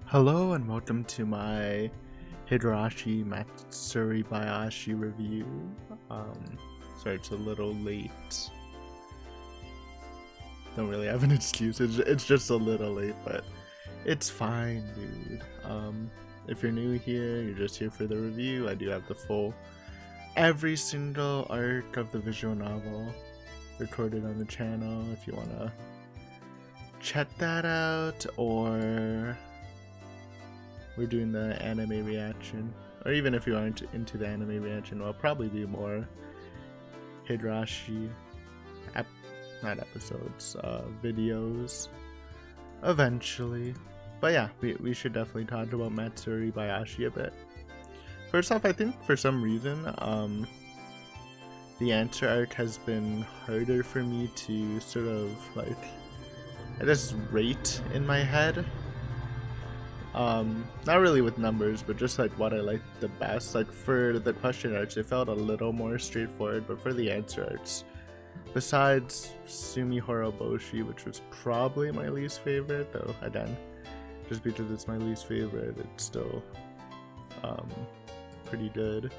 Hello and welcome to my Higurashi Matsuribayashi review. Sorry it's a little late. Don't really have an excuse, it's just a little late, but it's fine, dude. If you're new here, you're just here for the review, I do have the full every single arc of the visual novel recorded on the channel if you want to check that out, or we're doing the anime reaction, or even if you aren't into the anime reaction, we'll probably do more Higurashi videos eventually. But yeah, we should definitely talk about Matsuribayashi a bit. First off, I think for some reason the answer arc has been harder for me to sort of like, I just rate in my head. Not really with numbers, but just like what I liked the best. Like for the question arts, it felt a little more straightforward, but for the answer arts, besides Sumi Horoboshi, which was probably my least favorite, though again, just because it's my least favorite, it's still pretty good.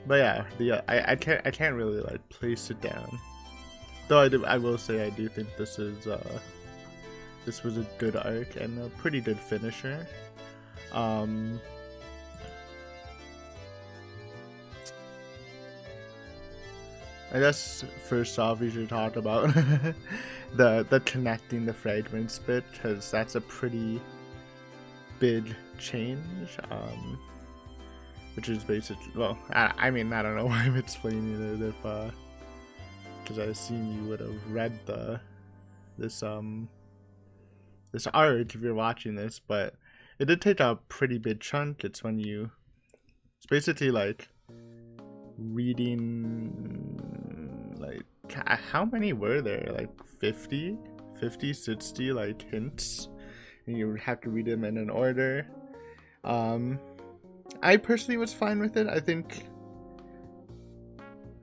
But yeah, I can't really like place it down. Though I will say I do think this was a good arc and a pretty good finisher. I guess first off we should talk about the connecting the fragments bit, because that's a pretty big change. Which is basically, well, I mean, I don't know why I'm explaining it if because I assume you would have read this arc if you're watching this, but it did take a pretty big chunk. It's basically like reading, like, how many were there, like 50 60 like hints, and you have to read them in an order. I personally was fine with it. I think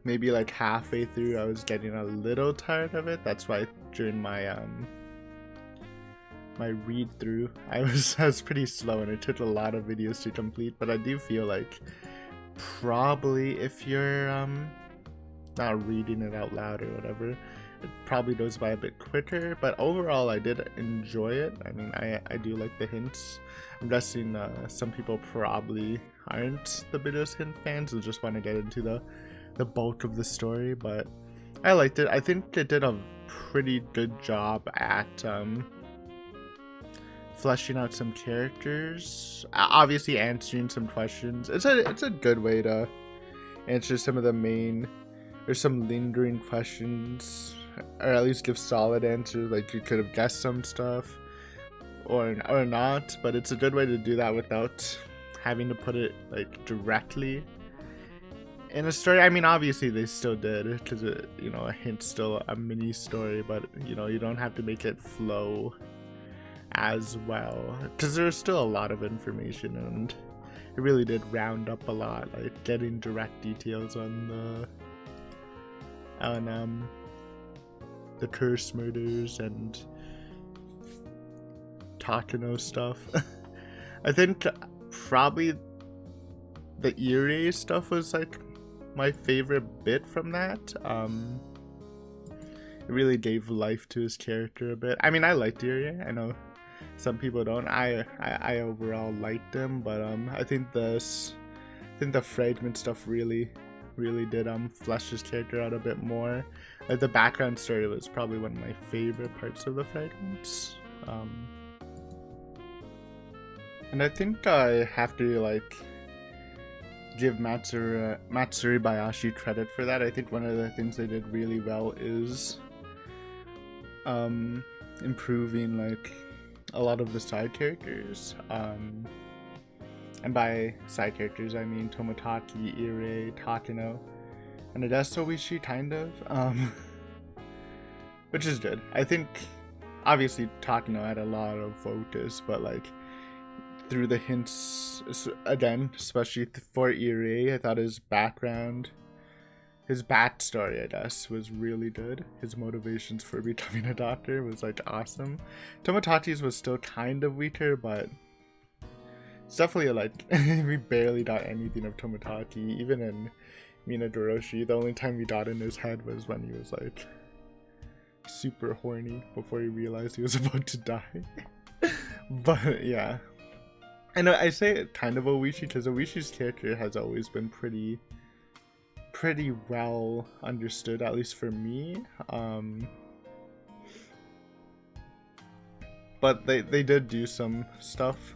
maybe like halfway through I was getting a little tired of it. That's why during my my read through I was pretty slow, and it took a lot of videos to complete. But I do feel like probably if you're not reading it out loud or whatever, it probably goes by a bit quicker. But overall I did enjoy it. I mean, I do like the hints. I'm guessing some people probably aren't the biggest hint fans and just want to get into the bulk of the story, but I liked it. I think it did a pretty good job at fleshing out some characters, obviously answering some questions. It's a good way to answer some of the main, or some lingering questions, or at least give solid answers. Like you could have guessed some stuff or not, but it's a good way to do that without having to put it like directly in a story. I mean, obviously they still did, because you know, a hint's still a mini story, but you know, you don't have to make it flow as well, because there's still a lot of information, and it really did round up a lot, like getting direct details on the curse murders and Takano stuff. I think probably the Irie stuff was like my favorite bit from that. It really gave life to his character a bit. I mean, I liked Irie. I know some people don't. I overall liked him, but I think the fragment stuff really did flesh his character out a bit more. Like the background story was probably one of my favorite parts of the fragments. And I think I have to like give Matsuribayashi credit for that. I think one of the things they did really well is improving like a lot of the side characters. And by side characters I mean Tomotaki, Irie, Takano, and I guess Soichi, kind of. Which is good. I think obviously Takano had a lot of focus, but like through the hints again, especially for Irie, I thought his background, his backstory, I guess, was really good. His motivations for becoming a doctor was like awesome. Tomotachi's was still kind of weaker, but It's definitely like we barely got anything of Tomotaki, even in Minagoroshi. The only time we got in his head was when he was like super horny before he realized he was about to die. But yeah, I know I say it kind of Oishi because Oishi's character has always been pretty well understood, at least for me. But they did do some stuff.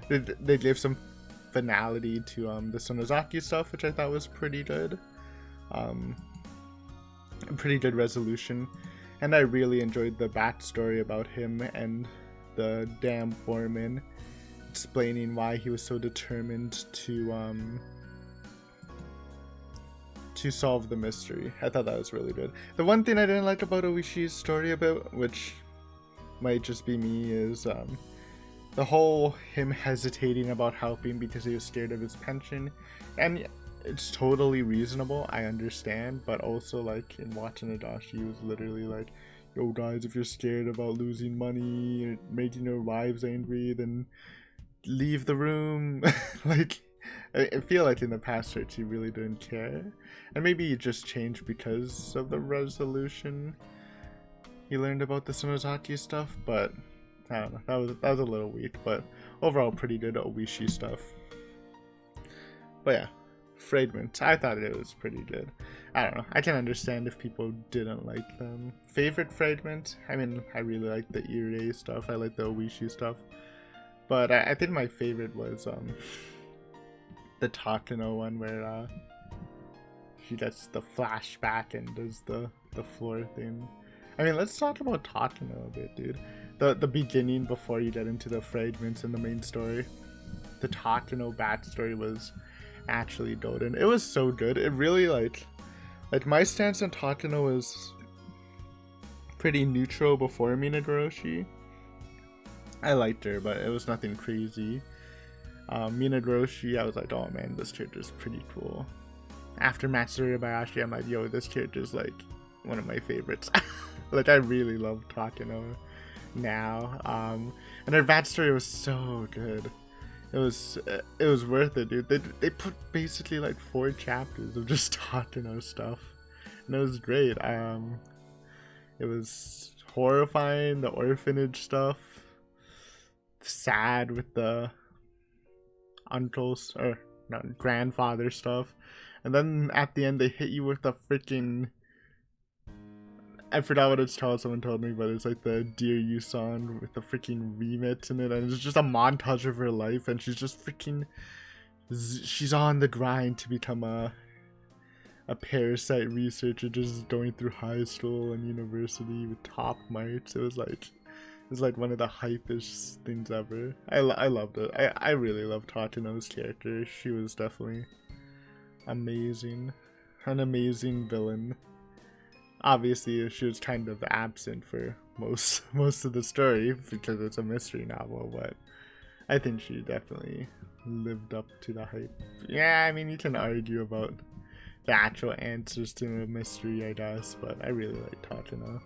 They gave some finality to the Sonozaki stuff, which I thought was pretty good. A pretty good resolution, and I really enjoyed the backstory about him and the dam foreman, explaining why he was so determined to solve the mystery. I thought that was really good. The one thing I didn't like about Oishi's story, about which might just be me, is the whole him hesitating about helping because he was scared of his pension. And it's totally reasonable, I understand, but also like in watching Adachi, he was literally like, yo guys, if you're scared about losing money or making your wives angry, then leave the room. Like, I feel like in the past search he really didn't care, and maybe he just changed because of the resolution he learned about the Sonozaki stuff, but I don't know, that was a little weak, but overall pretty good Oishi stuff. But yeah, Fragment, I thought it was pretty good. I don't know, I can understand if people didn't like them. Favorite Fragment? I mean, I really like the Irei stuff, I like the Oishi stuff, but I think my favorite was the Takano one, where he gets the flashback and does the floor thing. I mean, let's talk about Takano a bit, dude. The beginning before you get into the fragments in the main story. The Takano backstory was actually golden. It was so good. It really like my stance on Takano was pretty neutral before Minagoroshi. I liked her, but it was nothing crazy. Minagoroshi, I was like, oh man, this character's pretty cool. After Matsuribayashi, I'm like, yo, this character's like one of my favorites. Like, I really love Takano now. And her backstory was so good. It was worth it, dude. They put basically like 4 chapters of just Takano stuff, and it was great. It was horrifying, the orphanage stuff, sad with the uncles or no, grandfather stuff, and then at the end they hit you with a freaking, I forgot what it's called, someone told me, but it's like the Dear You song with the freaking remix in it, and it's just a montage of her life, and she's just freaking, she's on the grind to become a parasite researcher, just going through high school and university with top marks. It was like one of the hypest things ever. I loved it. I really loved Takano's character. She was definitely amazing. An amazing villain. Obviously, she was kind of absent for most of the story because it's a mystery novel, but I think she definitely lived up to the hype. Yeah, I mean, you can argue about the actual answers to the mystery, I guess, but I really like Takano.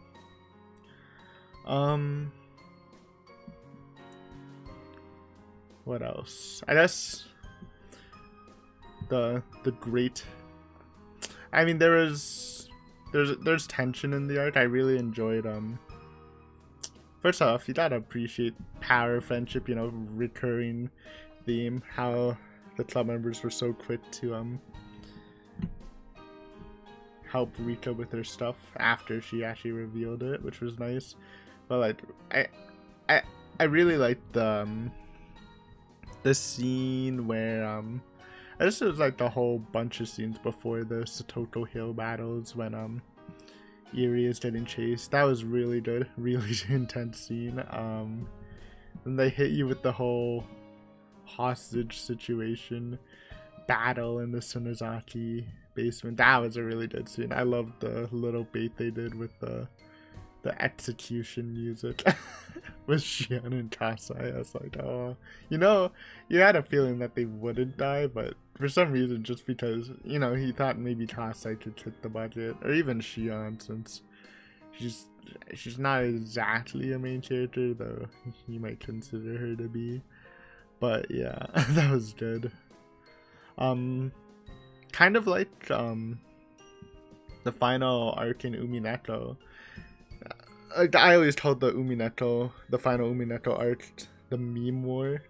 What else? I guess the great, I mean, there's tension in the arc. I really enjoyed first off, you gotta appreciate power, friendship, you know, recurring theme, how the club members were so quick to help Rika with her stuff after she actually revealed it, which was nice. But like, I really liked the scene where I just, it was like the whole bunch of scenes before the Satoko Hill battles when Eri is getting chased. That was really good, really intense scene. And they hit you with the whole hostage situation battle in the Sonozaki basement. That was a really good scene. I loved the little bait they did with the execution music with Shion and Kasai. I was like, oh, you know, you had a feeling that they wouldn't die, but for some reason, just because, you know, he thought maybe Kasai could hit the budget, or even Shion, since she's not exactly a main character, though you might consider her to be. But yeah, that was good. Kind of like the final arc in Umineko. Like I always called the final Umineko arc, the meme war,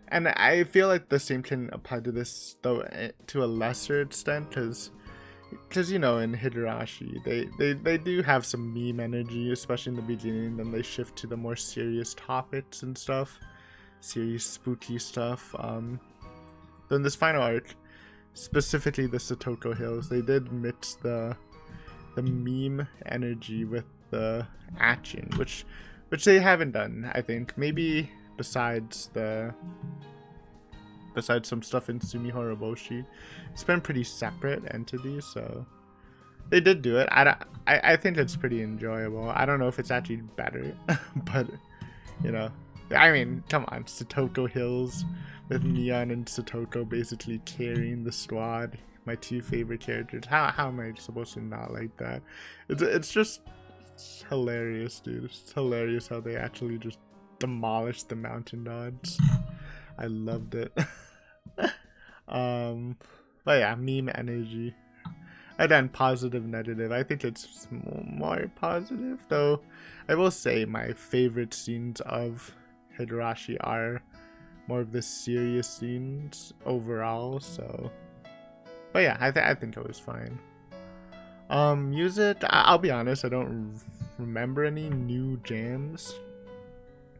and I feel like the same can apply to this though to a lesser extent, because you know, in Higurashi they do have some meme energy, especially in the beginning. Then they shift to the more serious topics and stuff, serious spooky stuff. Then this final arc, specifically the Satoko Hills, they did mix the meme energy with the action, which they haven't done, I think. Maybe besides some stuff in Sumi Horoboshi, it's been pretty separate entities, so they did do it. I think it's pretty enjoyable. I don't know if it's actually better, but you know, I mean, come on, Satoko Hills with Neon and Satoko basically carrying the squad, my two favorite characters. How am I supposed to not like that? It's just hilarious, dude. It's hilarious how they actually just demolished the mountain gods. I loved it. But yeah, meme energy. And then positive, negative. I think it's more positive, though. I will say my favorite scenes of Higurashi are more of the serious scenes overall. So, but yeah, I think it was fine. Music. I'll be honest, I don't remember any new jams.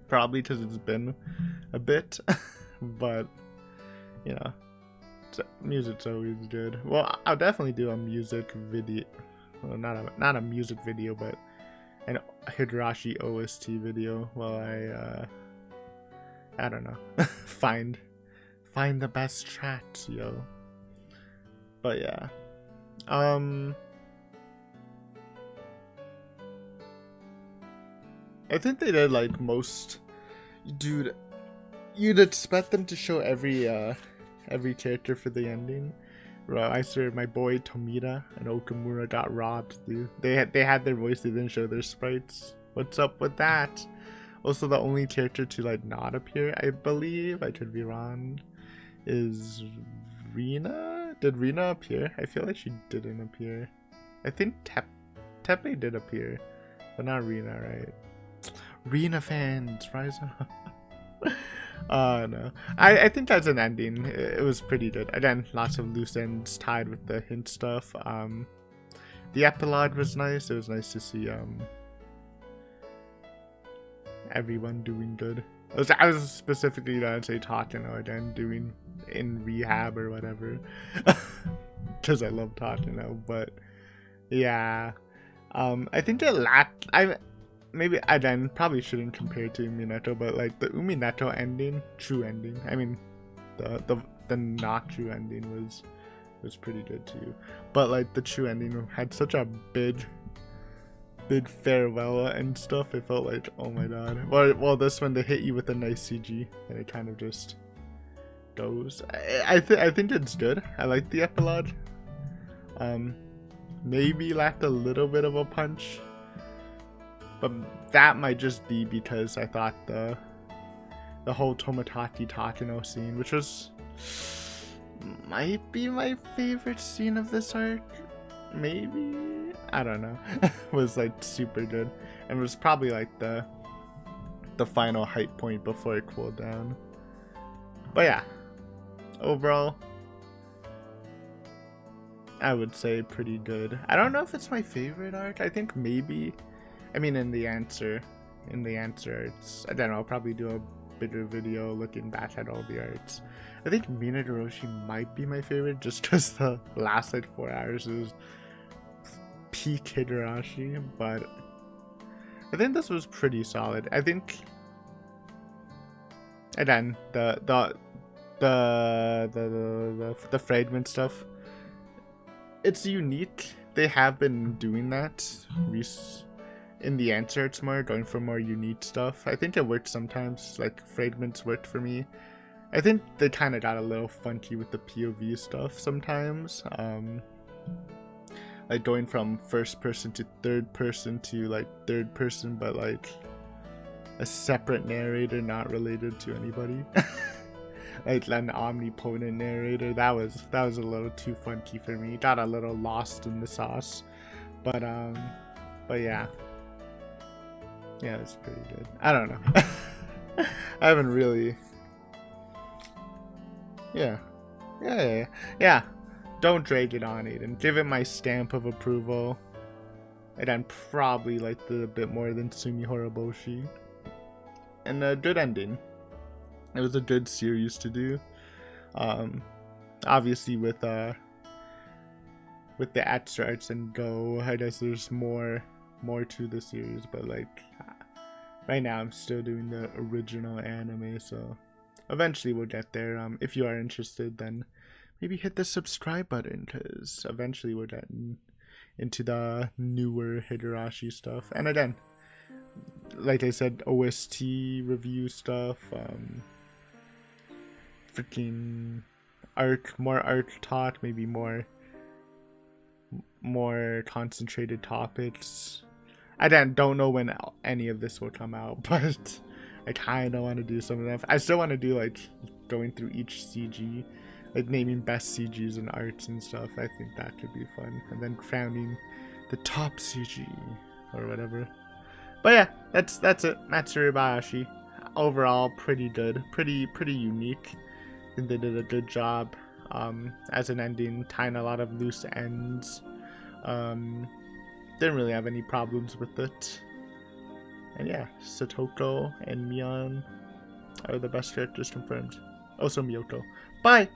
Probably because it's been a bit, but you know, music's always good. Well, I'll definitely do a music video. Well, not a music video, but an Higurashi OST video. While I don't know, find the best tracks, yo. But yeah, I think they did like most. Dude, you'd expect them to show every character for the ending. Bro, I swear my boy Tomita and Okamura got robbed, dude. They had their voice, they didn't show their sprites. What's up with that? Also, the only character to like not appear, I believe, I could be wrong, is Rina. Did Rina appear? I feel like she didn't appear. I think Tepe did appear, but not Rina, right? Rina fans, rise up. No. I think that's an ending. It was pretty good. Again, lots of loose ends tied with the hint stuff. The epilogue was nice. It was nice to see everyone doing good. I was specifically gonna say Takano again, doing in rehab or whatever, because I love Takano. But yeah, I think it lacked. Maybe I then probably shouldn't compare to Umineko, but like the Umineko ending, true ending. I mean, the not true ending was pretty good too. But like the true ending had such a big farewell and stuff. It felt like, oh my god. Well, this one they hit you with a nice CG and it kind of just goes. I think it's good. I like the epilogue. Maybe lacked a little bit of a punch. But that might just be because I thought the whole Tomodachi Takano scene, which might be my favorite scene of this arc, maybe, I don't know, was like super good, and was probably like the final hype point before it cooled down. But yeah, overall, I would say pretty good. I don't know if it's my favorite arc. I think maybe. I mean, in the answer, it's, I don't know, I'll probably do a bigger video looking back at all the arts. I think Minagoroshi might be my favorite, just because the last like 4 hours is peak Higurashi, but I think this was pretty solid. I think, again, the fragment stuff, it's unique. They have been doing that in the answer. It's more going for more unique stuff. I think it worked sometimes, like fragments worked for me. I think they kind of got a little funky with the POV stuff sometimes, like going from first person to third person to like third person, but like a separate narrator not related to anybody. Like an omnipotent narrator. That was a little too funky for me. Got a little lost in the sauce. But yeah. Yeah, it's pretty good. I don't know. I haven't really. Yeah. Don't drag it on, Aiden. Give it my stamp of approval. And then probably like the bit more than Sumi Horoboshi. And a good ending. It was a good series to do. Obviously with the extra arts and Go, I guess there's more to the series, but like right now I'm still doing the original anime, so eventually we'll get there. If you are interested, then maybe hit the subscribe button, because eventually we're getting into the newer Higurashi stuff. And again, like I said, OST review stuff, freaking more art talk, maybe more concentrated topics. I don't know when any of this will come out, but I kind of want to do some of them. I still want to do like going through each CG, like naming best CGs and arts and stuff. I think that could be fun, and then crowning the top CG or whatever. But yeah, that's it. Matsuribayashi, overall pretty good, pretty unique. I think they did a good job as an ending, tying a lot of loose ends. Didn't really have any problems with it. And yeah, Satoko and Mion are the best characters confirmed. Also Miyoko. Bye!